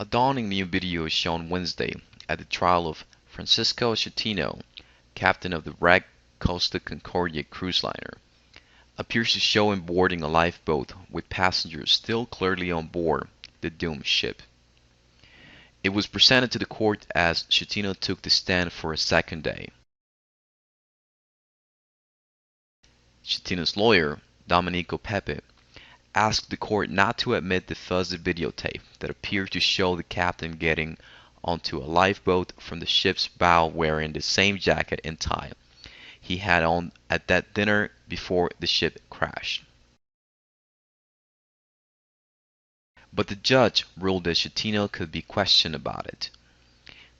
A dawning new video shown Wednesday at the trial of Francisco Schettino, captain of the wrecked Costa Concordia cruise liner, appears to show him boarding a lifeboat with passengers still clearly on board the doomed ship. It was presented to the court as Schettino took the stand for a second day. Schettino's lawyer, Domenico Pepe, asked the court not to admit the fuzzy videotape that appeared to show the captain getting onto a lifeboat from the ship's bow wearing the same jacket and tie he had on at that dinner before the ship crashed. But the judge ruled that Schettino could be questioned about it.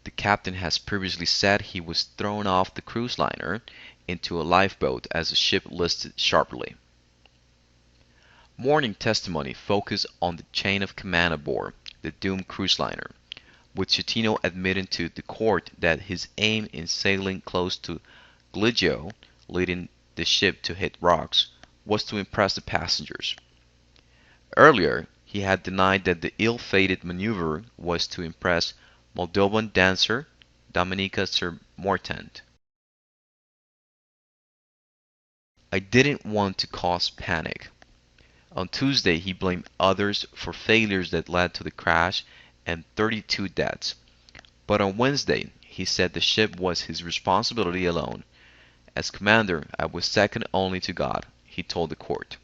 The captain has previously said he was thrown off the cruise liner into a lifeboat as the ship listed sharply. Morning testimony focused on the chain of command aboard the doomed cruise liner, with Schettino admitting to the court that his aim in sailing close to Giglio, leading the ship to hit rocks, was to impress the passengers. Earlier, he had denied that the ill-fated maneuver was to impress Moldovan dancer Dominica Mortant. "I didn't want to cause panic." On Tuesday, he blamed others for failures that led to the crash and 32 deaths. But on Wednesday, he said the ship was his responsibility alone. "As commander, I was second only to God," he told the court.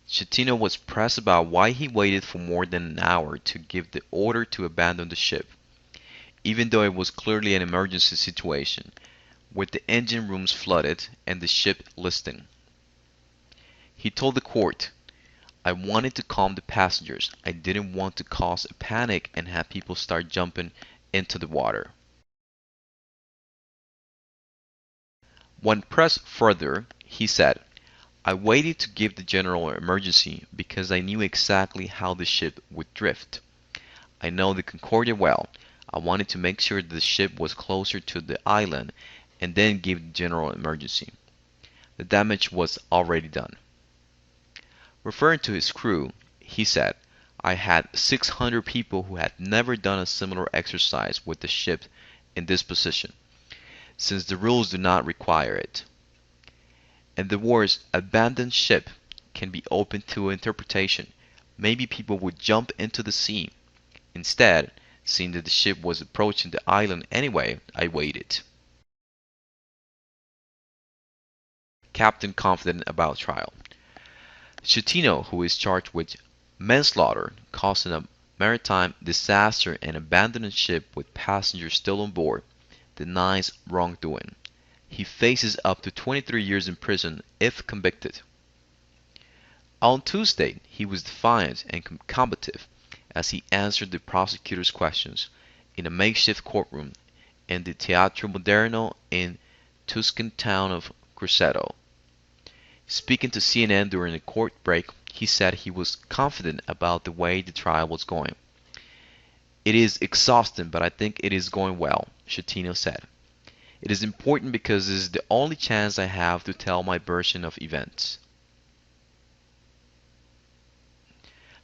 Schettino was pressed about why he waited for more than an hour to give the order to abandon the ship, even though it was clearly an emergency situation, with the engine rooms flooded and the ship listing. He told the court, "I wanted to calm the passengers. I didn't want to cause a panic and have people start jumping into the water." When pressed further, he said, "I waited to give the general emergency because I knew exactly how the ship would drift. I know the Concordia well. I wanted to make sure that the ship was closer to the island and then give the general emergency. The damage was already done." Referring to his crew, he said, "I had 600 people who had never done a similar exercise with the ship in this position, since the rules do not require it." And the words "abandoned ship" can be open to interpretation. Maybe people would jump into the sea. Instead, seeing that the ship was approaching the island anyway, I waited. Captain confident about trial. Schettino, who is charged with manslaughter, causing a maritime disaster and abandoning ship with passengers still on board, denies wrongdoing. He faces up to 23 years in prison if convicted. On Tuesday, he was defiant and combative as he answered the prosecutor's questions in a makeshift courtroom in the Teatro Moderno in Tuscan town of Grosseto. Speaking to CNN during a court break, he said he was confident about the way the trial was going. "It is exhausting, but I think it is going well," Schettino said. "It is important because this is the only chance I have to tell my version of events."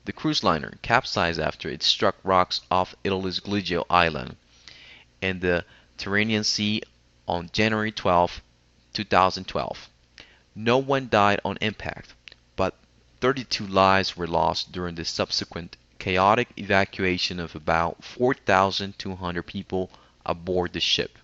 The cruise liner capsized after it struck rocks off Italy's Giglio Island in the Tyrrhenian Sea on January 12, 2012. No one died on impact, but 32 lives were lost during the subsequent chaotic evacuation of about 4,200 people aboard the ship.